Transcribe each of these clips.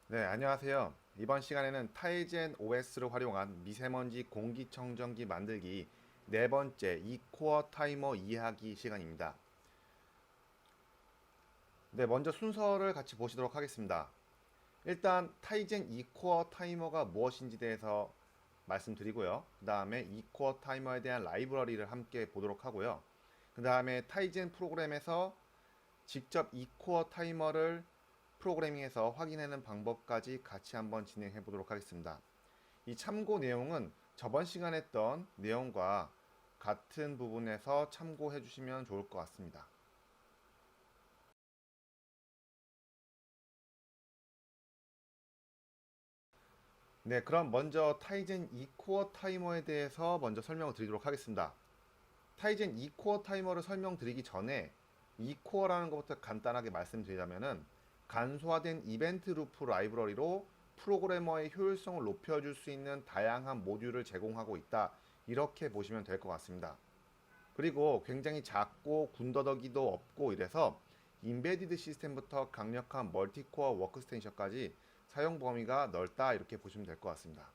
네, 안녕하세요. 이번 시간에는 타이젠 OS를 활용한 미세먼지 공기청정기 만들기 네 번째 이코어 타이머 이해하기 시간입니다. 네, 먼저 순서를 같이 보시도록 하겠습니다. 일단 타이젠 이코어 타이머가 무엇인지 대해서 말씀드리고요. 그 다음에 이코어 타이머에 대한 라이브러리를 함께 보도록 하고요. 그 다음에 타이젠 프로그램에서 직접 이코어 타이머를 프로그래밍해서 확인하는 방법까지 같이 한번 진행해 보도록 하겠습니다. 이 참고 내용은 저번 시간에 했던 내용과 같은 부분에서 참고해 주시면 좋을 것 같습니다. 네, 그럼 먼저 타이젠 2코어 타이머에 대해서 먼저 설명을 드리도록 하겠습니다. 타이젠 2코어 타이머를 설명드리기 전에 2코어라는 것부터 간단하게 말씀드리자면은 간소화된 이벤트 루프 라이브러리로 프로그래머의 효율성을 높여줄 수 있는 다양한 모듈을 제공하고 있다. 이렇게 보시면 될 것 같습니다. 그리고 굉장히 작고 군더더기도 없고 이래서 인베디드 시스템부터 강력한 멀티코어 워크스테이션까지 사용 범위가 넓다 이렇게 보시면 될 것 같습니다.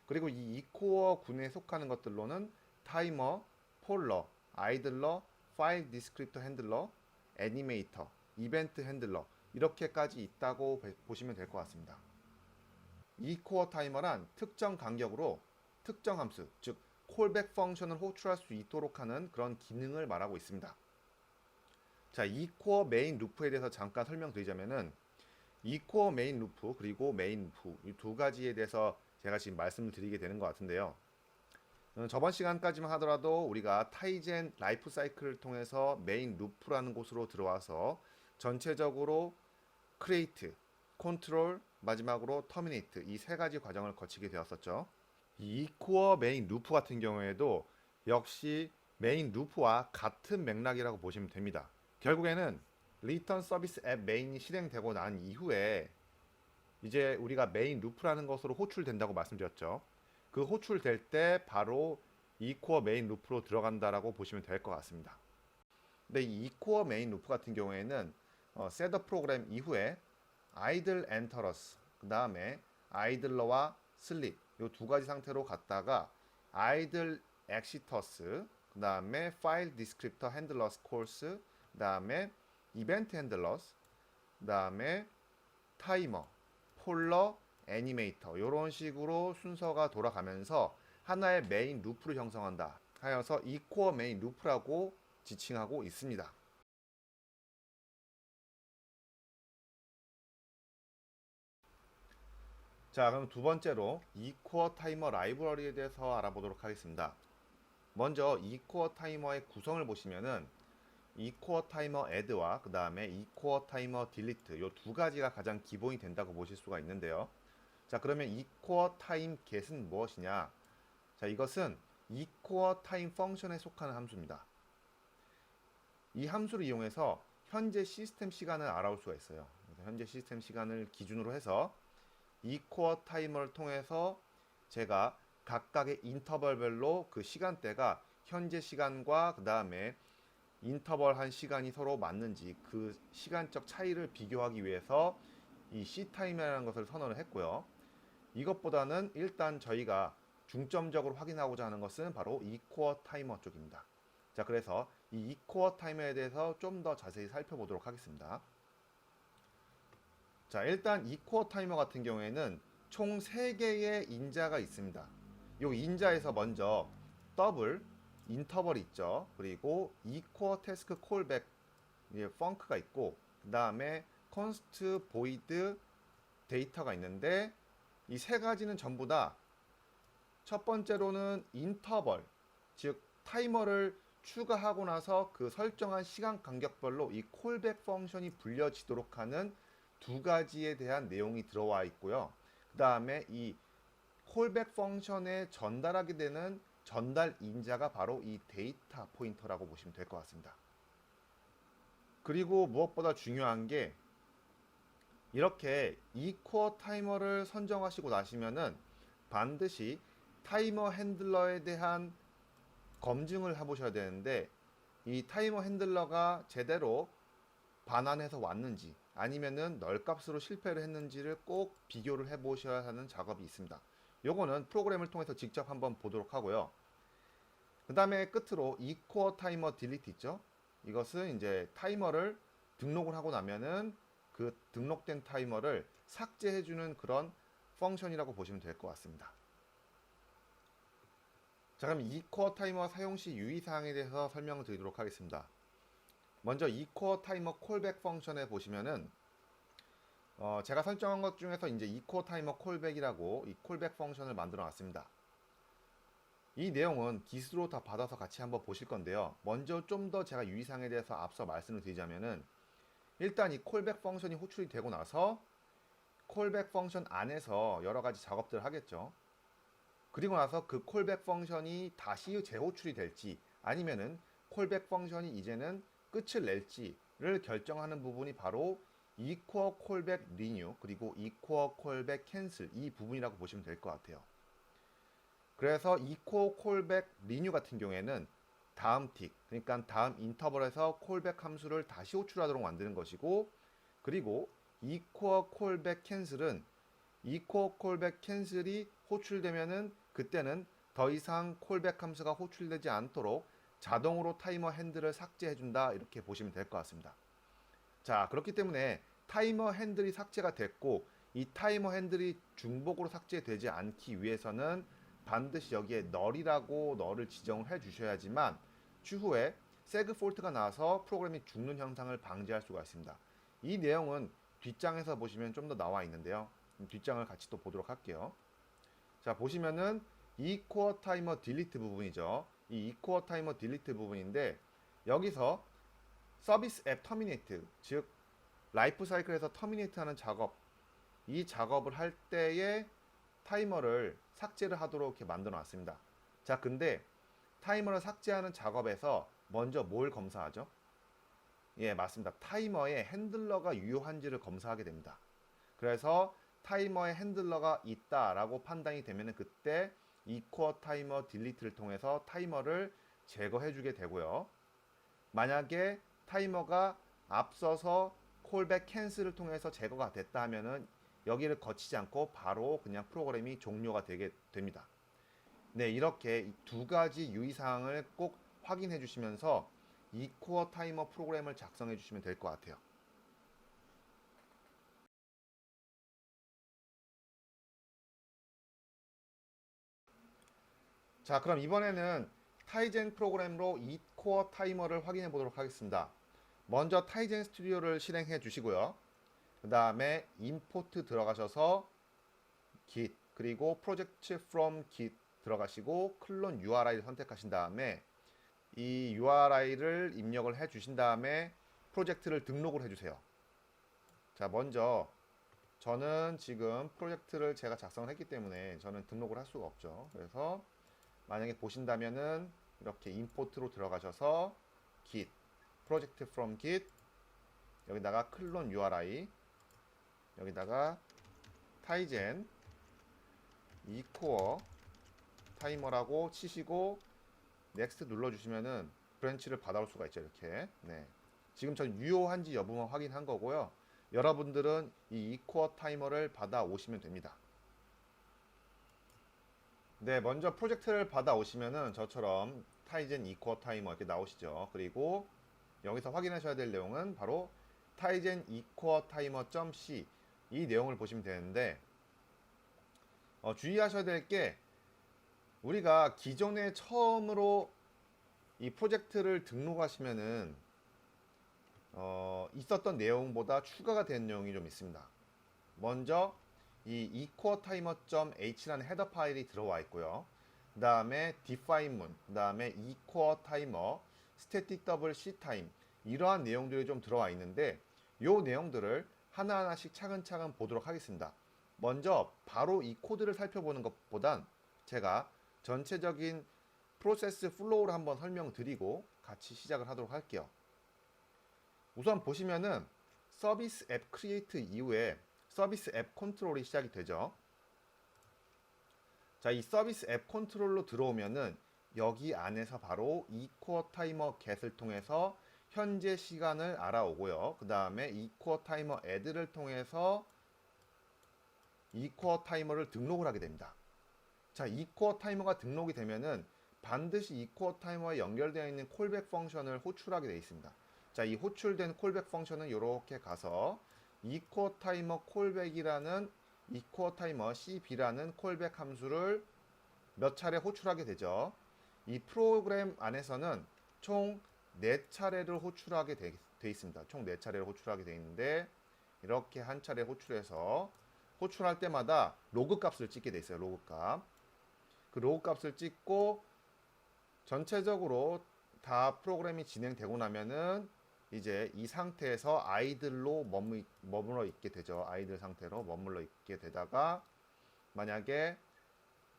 그리고 이 2코어 군에 속하는 것들로는 타이머, 폴러, 아이들러, 파일 디스크립터 핸들러, 애니메이터, 이벤트 핸들러 이렇게까지 있다고 보시면 될 것 같습니다. 2코어 타이머란 특정 간격으로 특정 함수, 즉 콜백 펑션을 호출할 수 있도록 하는 그런 기능을 말하고 있습니다. 자, 2코어 메인 루프에 대해서 잠깐 설명드리자면은 2코어 메인 루프 그리고 메인 루프 이 두 가지에 대해서 제가 지금 말씀을 드리게 되는 것 같은데요. 저번 시간까지만 하더라도 우리가 타이젠 라이프 사이클을 통해서 메인 루프라는 곳으로 들어와서 전체적으로 크리에이트, 컨트롤, 마지막으로 터미네이트 이 세 가지 과정을 거치게 되었었죠. 이 코어 메인 루프 같은 경우에도 역시 메인 루프와 같은 맥락이라고 보시면 됩니다. 결국에는 리턴 서비스 앱 메인이 실행되고 난 이후에 이제 우리가 메인 루프라는 것으로 호출된다고 말씀드렸죠. 그 호출될 때 바로 이 코어 메인 루프로 들어간다라고 보시면 될 것 같습니다. 근데 이 코어 메인 루프 같은 경우에는 셋업 프로그램 이후에 아이들 엔터러스 그 다음에 아이들러와 슬립 이 두 가지 상태로 갔다가 아이들 엑시터스 그 다음에 파일 디스크립터 핸들러스 코스 그 다음에 이벤트 핸들러스 그 다음에 타이머 폴러 애니메이터 이런 식으로 순서가 돌아가면서 하나의 메인 루프를 형성한다 하여서 이 코어 메인 루프라고 지칭하고 있습니다. 자, 그럼 두 번째로 이코어 타이머 라이브러리에 대해서 알아보도록 하겠습니다. 먼저 이코어 타이머의 구성을 보시면은 이코어 타이머 애드와 그 다음에 이코어 타이머 딜리트 이 두 가지가 가장 기본이 된다고 보실 수가 있는데요. 자, 그러면 이코어 타임 get은 무엇이냐? 자, 이것은 이코어 타임 펑션에 속하는 함수입니다. 이 함수를 이용해서 현재 시스템 시간을 알아볼 수가 있어요. 그래서 현재 시스템 시간을 기준으로 해서 이 코어 타이머를 통해서 제가 각각의 인터벌별로 그 시간대가 현재 시간과 그 다음에 인터벌 한 시간이 서로 맞는지 그 시간적 차이를 비교하기 위해서 이 C타임이라는 것을 선언을 했고요. 이것보다는 일단 저희가 중점적으로 확인하고자 하는 것은 바로 이 코어 타이머 쪽입니다. 자, 그래서 이 코어 타이머에 대해서 좀 더 자세히 살펴보도록 하겠습니다. 자, 일단 이 코어 타이머 같은 경우에는 총 3개의 인자가 있습니다. 이 인자에서 먼저 더블, 인터벌이 있죠. 그리고 이 코어 태스크 콜백, 펑크가 있고, 그 다음에 컨스트 보이드 데이터가 있는데, 이 세 가지는 전부 다 첫 번째로는 인터벌, 즉 타이머를 추가하고 나서 그 설정한 시간 간격별로 이 콜백 펑션이 불려지도록 하는 두 가지에 대한 내용이 들어와 있고요. 그 다음에 이 콜백 펑션에 전달하게 되는 전달 인자가 바로 이 데이터 포인터라고 보시면 될 것 같습니다. 그리고 무엇보다 중요한 게 이렇게 이 코어 타이머를 선정하시고 나시면은 반드시 타이머 핸들러에 대한 검증을 해보셔야 되는데 이 타이머 핸들러가 제대로 반환해서 왔는지 아니면은 널값으로 실패를 했는지를 꼭 비교를 해 보셔야 하는 작업이 있습니다. 요거는 프로그램을 통해서 직접 한번 보도록 하고요. 그 다음에 끝으로 equal 타이머 딜리트 있죠? 이것은 이제 타이머를 등록을 하고 나면은 그 등록된 타이머를 삭제해주는 그런 펑션이라고 보시면 될 것 같습니다. 자, 그럼 equal 타이머 사용 시 유의사항에 대해서 설명을 드리도록 하겠습니다. 먼저 equal 타이머 콜백 펑션에 보시면은 제가 설정한 것 중에서 이제 equal 타이머 콜백이라고 이 콜백 펑션을 만들어 놨습니다. 이 내용은 기수로 다 받아서 같이 한번 보실 건데요. 먼저 좀 더 제가 유의사항에 대해서 앞서 말씀을 드리자면은 일단 이 콜백 펑션이 호출이 되고 나서 콜백 펑션 안에서 여러 가지 작업들을 하겠죠. 그리고 나서 그 콜백 펑션이 다시 재호출이 될지 아니면은 콜백 펑션이 이제는 끝을 낼지를 결정하는 부분이 바로 equal callback renew 그리고 equal callback cancel 이 부분이라고 보시면 될 것 같아요. 그래서 equal callback renew 같은 경우에는 다음 틱, 그러니까 다음 인터벌에서 콜백 함수를 다시 호출하도록 만드는 것이고, 그리고 equal callback cancel은 equal callback cancel이 호출되면은 그때는 더 이상 콜백 함수가 호출되지 않도록 자동으로 타이머 핸들을 삭제해준다 이렇게 보시면 될 것 같습니다. 자, 그렇기 때문에 타이머 핸들이 삭제가 됐고 이 타이머 핸들이 중복으로 삭제되지 않기 위해서는 반드시 여기에 널이라고 널을 지정을 해 주셔야지만 추후에 세그 폴트가 나와서 프로그램이 죽는 현상을 방지할 수가 있습니다. 이 내용은 뒷장에서 보시면 좀 더 나와 있는데요. 뒷장을 같이 또 보도록 할게요. 자, 보시면은 equal timer delete 부분이죠. 이 equal timer delete 부분인데 여기서 서비스 앱 터미네이트, 즉 라이프 사이클에서 터미네이트 하는 작업, 이 작업을 할 때에 타이머를 삭제를 하도록 이렇게 만들어 놨습니다. 자, 근데 타이머를 삭제하는 작업에서 먼저 뭘 검사하죠? 예, 맞습니다. 타이머에 핸들러가 유효한지를 검사하게 됩니다. 그래서 타이머에 핸들러가 있다라고 판단이 되면 그때 equal 타이머 딜리트를 통해서 타이머를 제거해 주게 되고요. 만약에 타이머가 앞서서 콜백 캔슬을 통해서 제거가 됐다 하면은 여기를 거치지 않고 바로 그냥 프로그램이 종료가 되게 됩니다. 네, 이렇게 두 가지 유의사항을 꼭 확인해 주시면서 equal 타이머 프로그램을 작성해 주시면 될 것 같아요. 자, 그럼 이번에는 타이젠 프로그램으로 equal 타이머를 확인해 보도록 하겠습니다. 먼저 타이젠 스튜디오를 실행해 주시고요. 그 다음에 임포트 들어가셔서 git 그리고 project from git 들어가시고 클론 URI를 선택하신 다음에 이 URI를 입력을 해 주신 다음에 프로젝트를 등록을 해 주세요. 자, 먼저 저는 지금 프로젝트를 제가 작성을 했기 때문에 저는 등록을 할 수가 없죠. 그래서 만약에 보신다면은 이렇게 임포트로 들어가셔서 git project from git 여기다가 클론 URI 여기다가 타이젠 equal 타이머라고 치시고 넥스트 눌러주시면은 브랜치를 받아올 수가 있죠. 이렇게. 네. 지금 전 유효한지 여부만 확인한 거고요. 여러분들은 이 equal 타이머를 받아오시면 됩니다. 네, 먼저 프로젝트를 받아오시면은 저처럼 타이젠 equal 타이머 이렇게 나오시죠. 그리고 여기서 확인하셔야 될 내용은 바로 타이젠 equal timer.c 이 내용을 보시면 되는데 주의하셔야 될 게 우리가 기존에 처음으로 이 프로젝트를 등록하시면은 있었던 내용보다 추가가 된 내용이 좀 있습니다. 먼저 이 equaltimer.h라는 헤더 파일이 들어와 있고요. 그 다음에 define문, 그 다음에 equaltimer, static double ctime 이러한 내용들이 좀 들어와 있는데 이 내용들을 하나하나씩 차근차근 보도록 하겠습니다. 먼저 바로 이 코드를 살펴보는 것보단 제가 전체적인 프로세스 플로우를 한번 설명드리고 같이 시작을 하도록 할게요. 우선 보시면은 서비스 앱 크리에이트 이후에 서비스 앱 컨트롤이 시작이 되죠. 자, 이 서비스 앱 컨트롤로 들어오면은 여기 안에서 바로 equal timer get을 통해서 현재 시간을 알아오고요. 그 다음에 equal timer add를 통해서 equal timer를 등록을 하게 됩니다. 자, equal timer가 등록이 되면은 반드시 equal timer에 연결되어 있는 콜백 펑션을 호출하게 되어 있습니다. 자, 이 호출된 콜백 펑션은 이렇게 가서 equal timer 콜백이라는 equal timer cb라는 콜백 함수를 몇 차례 호출하게 되죠. 이 프로그램 안에서는 총 4차례를 호출하게 돼 있습니다. 총 4차례를 호출하게 돼 있는데 이렇게 한 차례 호출해서 호출할 때마다 로그 값을 찍게 돼 있어요. 로그 값. 그 로그 값을 찍고 전체적으로 다 프로그램이 진행되고 나면은 이제 이 상태에서 아이들로 머물러 있게 되죠. 아이들 상태로 머물러 있게 되다가 만약에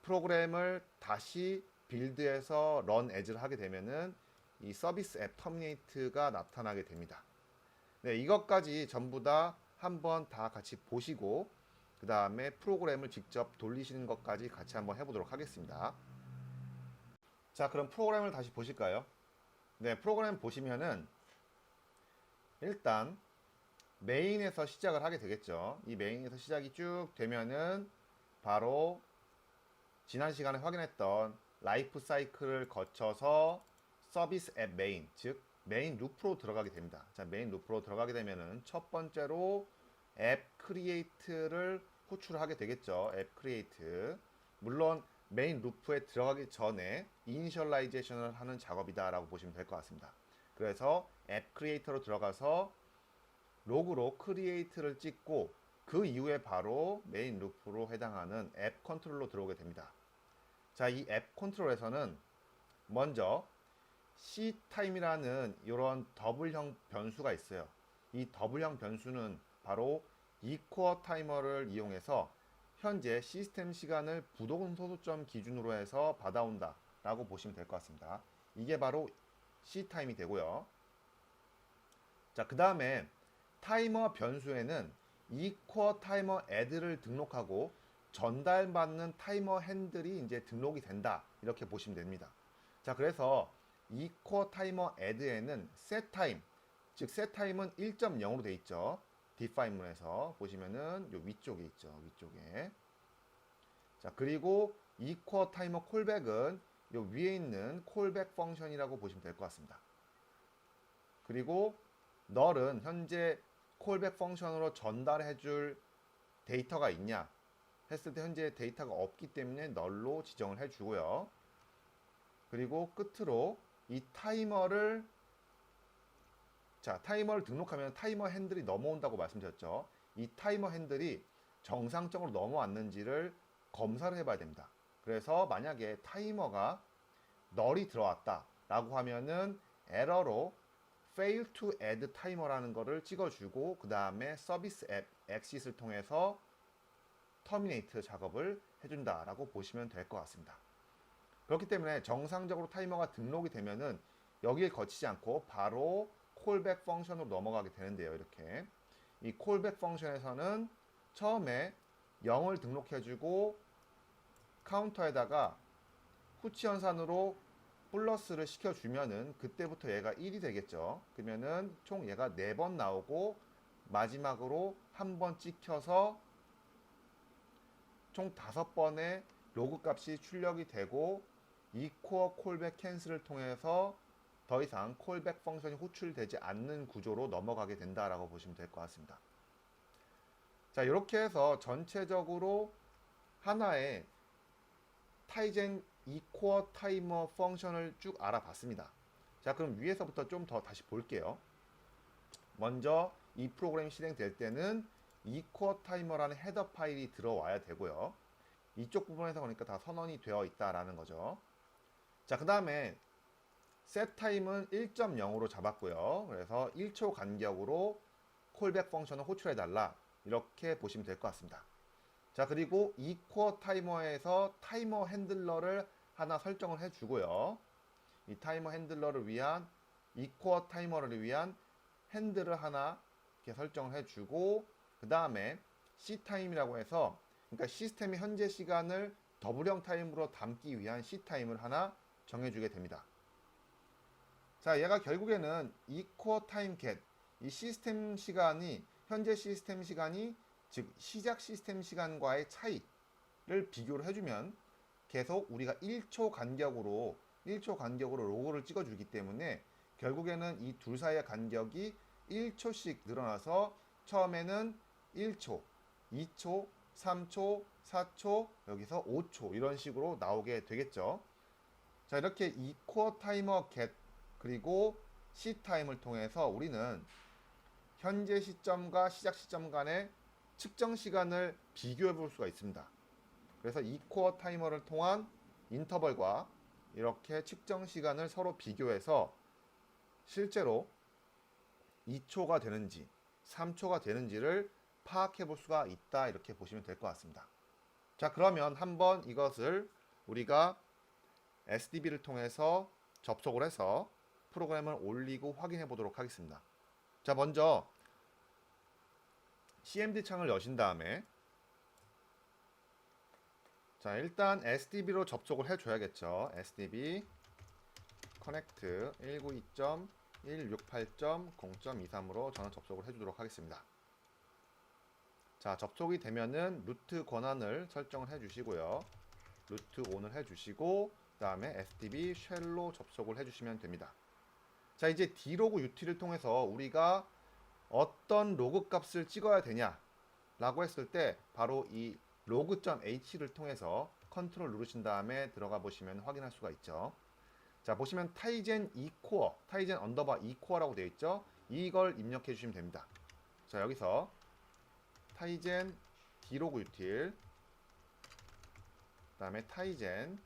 프로그램을 다시 빌드해서 런 as를 하게 되면은 이 서비스 앱 터미네이트가 나타나게 됩니다. 네, 이것까지 전부 다 한번 다 같이 보시고 그 다음에 프로그램을 직접 돌리시는 것까지 같이 한번 해보도록 하겠습니다. 자, 그럼 프로그램을 다시 보실까요? 네, 프로그램 보시면은 일단 메인에서 시작을 하게 되겠죠. 이 메인에서 시작이 쭉 되면은 바로 지난 시간에 확인했던 라이프 사이클을 거쳐서 서비스 앱 메인, 즉 메인 루프로 들어가게 됩니다. 자, 메인 루프로 들어가게 되면은 첫 번째로 앱 크리에이트를 호출하게 되겠죠. 앱 크리에이트. 물론 메인 루프에 들어가기 전에 이니셜라이제이션을 하는 작업이다 라고 보시면 될 것 같습니다. 그래서 앱 크리에이터로 들어가서 로그로 크리에이트를 찍고 그 이후에 바로 메인 루프로 해당하는 앱 컨트롤로 들어오게 됩니다. 자, 이 앱 컨트롤에서는 먼저 ctime이라는 이런 더블형 변수가 있어요. 이 더블형 변수는 바로 equal timer를 이용해서 현재 시스템 시간을 부동 소수점 기준으로 해서 받아온다 라고 보시면 될 것 같습니다. 이게 바로 ctime이 되고요. 자, 그 다음에 타이머 변수에는 equal timer add를 등록하고 전달받는 타이머 핸들이 이제 등록이 된다 이렇게 보시면 됩니다. 자, 그래서 equal timer add에는 set time, 즉 set time은 1.0으로 돼 있죠. define문에서 보시면은 요 위쪽에 있죠. 위쪽에. 자, 그리고 equal timer callback은 요 위에 있는 callback 펑션이라고 보시면 될 것 같습니다. 그리고 null은 현재 callback 펑션으로 전달해 줄 데이터가 있냐 했을 때 현재 데이터가 없기 때문에 null로 지정을 해 주고요. 그리고 끝으로 이 타이머를 타이머를 등록하면 타이머 핸들이 넘어온다고 말씀드렸죠. 이 타이머 핸들이 정상적으로 넘어왔는지를 검사를 해봐야 됩니다. 그래서 만약에 타이머가 null이 들어왔다 라고 하면은 에러로 fail to add timer라는 거를 찍어주고 그 다음에 서비스 앱 exit을 통해서 terminate 작업을 해준다 라고 보시면 될 것 같습니다. 그렇기 때문에 정상적으로 타이머가 등록이 되면은 여기에 거치지 않고 바로 callback 펑션으로 넘어가게 되는데요. 이렇게 이 callback 펑션에서는 처음에 0을 등록해주고 카운터에다가 후치 연산으로 플러스를 시켜주면은 그때부터 얘가 1이 되겠죠. 그러면은 총 얘가 4번 나오고 마지막으로 한 번 찍혀서 총 5번의 로그 값이 출력이 되고 equal callback cancel을 통해서 더 이상 callback 펑션이 호출되지 않는 구조로 넘어가게 된다라고 보시면 될 것 같습니다. 자, 이렇게 해서 전체적으로 하나의 타이젠 equal timer 펑션을 쭉 알아봤습니다. 자, 그럼 위에서부터 좀 더 다시 볼게요. 먼저 이 프로그램이 실행될 때는 equal timer라는 헤더 파일이 들어와야 되고요. 이쪽 부분에서 보니까 다 선언이 되어 있다라는 거죠. 자, 그 다음에 set time은 1.0으로 잡았고요. 그래서 1초 간격으로 callback 펑션을 호출해 달라 이렇게 보시면 될 것 같습니다. 자, 그리고 equal timer에서 타이머 핸들러를 하나 설정을 해 주고요. 이 타이머 핸들러를 위한 equal timer를 위한 핸들을 하나 이렇게 설정을 해 주고 그 다음에 ctime이라고 해서 그러니까 시스템의 현재 시간을 더블형 타임으로 담기 위한 ctime을 하나 정해주게 됩니다. 자, 얘가 결국에는 equal time get, 이 시스템 시간이, 현재 시스템 시간이 즉 시작 시스템 시간과의 차이를 비교를 해주면 계속 우리가 1초 간격으로 로그를 찍어주기 때문에 결국에는 이 둘 사이의 간격이 1초씩 늘어나서 처음에는 1초, 2초, 3초, 4초, 여기서 5초 이런 식으로 나오게 되겠죠. 자, 이렇게 equal timer get 그리고 시타임을 통해서 우리는 현재 시점과 시작 시점 간의 측정 시간을 비교해 볼 수가 있습니다. 그래서 equal 타이머를 통한 인터벌과 이렇게 측정 시간을 서로 비교해서 실제로 2초가 되는지 3초가 되는지를 파악해 볼 수가 있다, 이렇게 보시면 될 것 같습니다. 자, 그러면 한번 이것을 우리가 SDB를 통해서 접속을 해서 프로그램을 올리고 확인해 보도록 하겠습니다. 자, 먼저 CMD 창을 여신 다음에 자, 일단 SDB로 접속을 해줘야겠죠. SDB connect 192.168.0.23으로 저는 접속을 해주도록 하겠습니다. 자, 접속이 되면은 루트 권한을 설정을 해주시고요. 루트 ON을 해주시고 그 다음에 SDB 쉘로 접속을 해주시면 됩니다. 자, 이제 dlog ut를 통해서 우리가 어떤 로그 값을 찍어야 되냐 라고 했을 때 바로 이 log.h를 통해서 컨트롤 누르신 다음에 들어가 보시면 확인할 수가 있죠. 자, 보시면 타이젠 2코어, 타이젠 언더바 2코어라고 되어 있죠. 이걸 입력해 주시면 됩니다. 자, 여기서 타이젠 dlog util 그 다음에 타이젠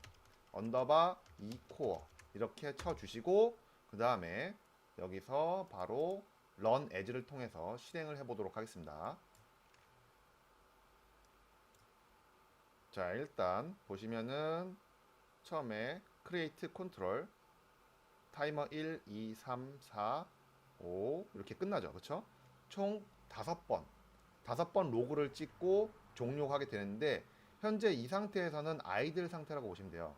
언더바 2코어 이렇게 쳐주시고 그 다음에 여기서 바로 run as를 통해서 실행을 해보도록 하겠습니다. 자, 일단 보시면은 처음에 create control 타이머 1, 2, 3, 4, 5 이렇게 끝나죠. 그쵸? 총 5번 로그를 찍고 종료하게 되는데 현재 이 상태에서는 아이들 상태라고 보시면 돼요.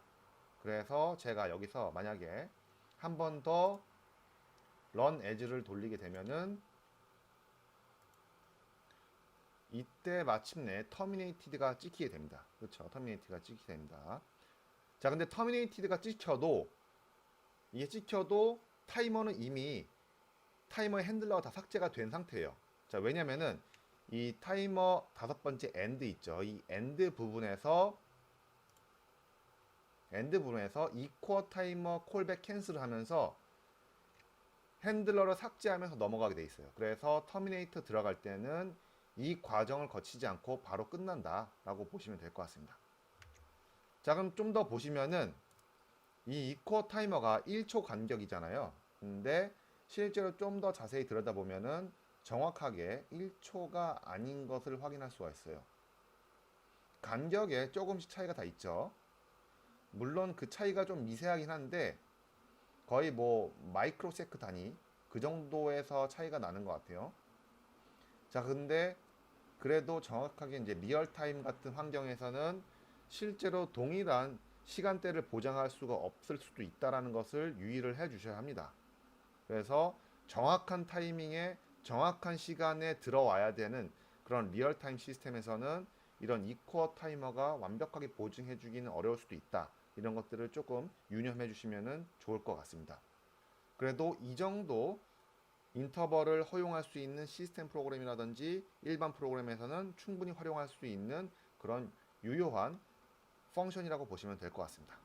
그래서 제가 여기서 만약에 한 번 더 run as를 돌리게 되면은 이때 마침내 terminated가 찍히게 됩니다. 그렇죠? terminated가 찍히게 됩니다. 자, 근데 terminated가 찍혀도 이게 찍혀도 타이머는 이미 타이머의 핸들러가 다 삭제가 된 상태예요. 자, 왜냐면은 이 타이머 5번째 end 있죠. 이 end 부분에서 equal 타이머 콜백 캔슬을 하면서 핸들러를 삭제하면서 넘어가게 돼 있어요. 그래서 터미네이터 들어갈 때는 이 과정을 거치지 않고 바로 끝난다 라고 보시면 될 것 같습니다. 자, 그럼 좀 더 보시면은 이 equal 타이머가 1초 간격이잖아요. 근데 실제로 좀 더 자세히 들여다보면은 정확하게 1초가 아닌 것을 확인할 수가 있어요. 간격에 조금씩 차이가 다 있죠. 물론 그 차이가 좀 미세하긴 한데 거의 뭐 마이크로세크 단위 그 정도에서 차이가 나는 것 같아요. 자, 근데 그래도 정확하게 이제 리얼타임 같은 환경에서는 실제로 동일한 시간대를 보장할 수가 없을 수도 있다라는 것을 유의를 해 주셔야 합니다. 그래서 정확한 타이밍에 정확한 시간에 들어와야 되는 그런 리얼타임 시스템에서는 이런 이코어 타이머가 완벽하게 보증해 주기는 어려울 수도 있다. 이런 것들을 조금 유념해 주시면 좋을 것 같습니다. 그래도 이 정도 인터벌을 허용할 수 있는 시스템 프로그램이라든지 일반 프로그램에서는 충분히 활용할 수 있는 그런 유효한 펑션이라고 보시면 될 것 같습니다.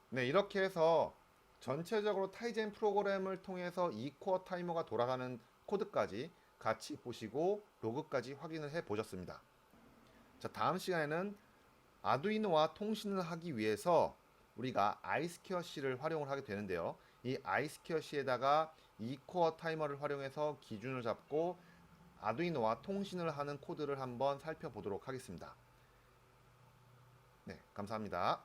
네, 이렇게 해서 전체적으로 타이젠 프로그램을 통해서 equal 타이머가 돌아가는 코드까지 같이 보시고 로그까지 확인을 해 보셨습니다. 자, 다음 시간에는 아두이노와 통신을 하기 위해서 우리가 iSquareC를 활용을 하게 되는데요. 이 iSquareC에다가 equal 타이머를 활용해서 기준을 잡고 아두이노와 통신을 하는 코드를 한번 살펴보도록 하겠습니다. 네, 감사합니다.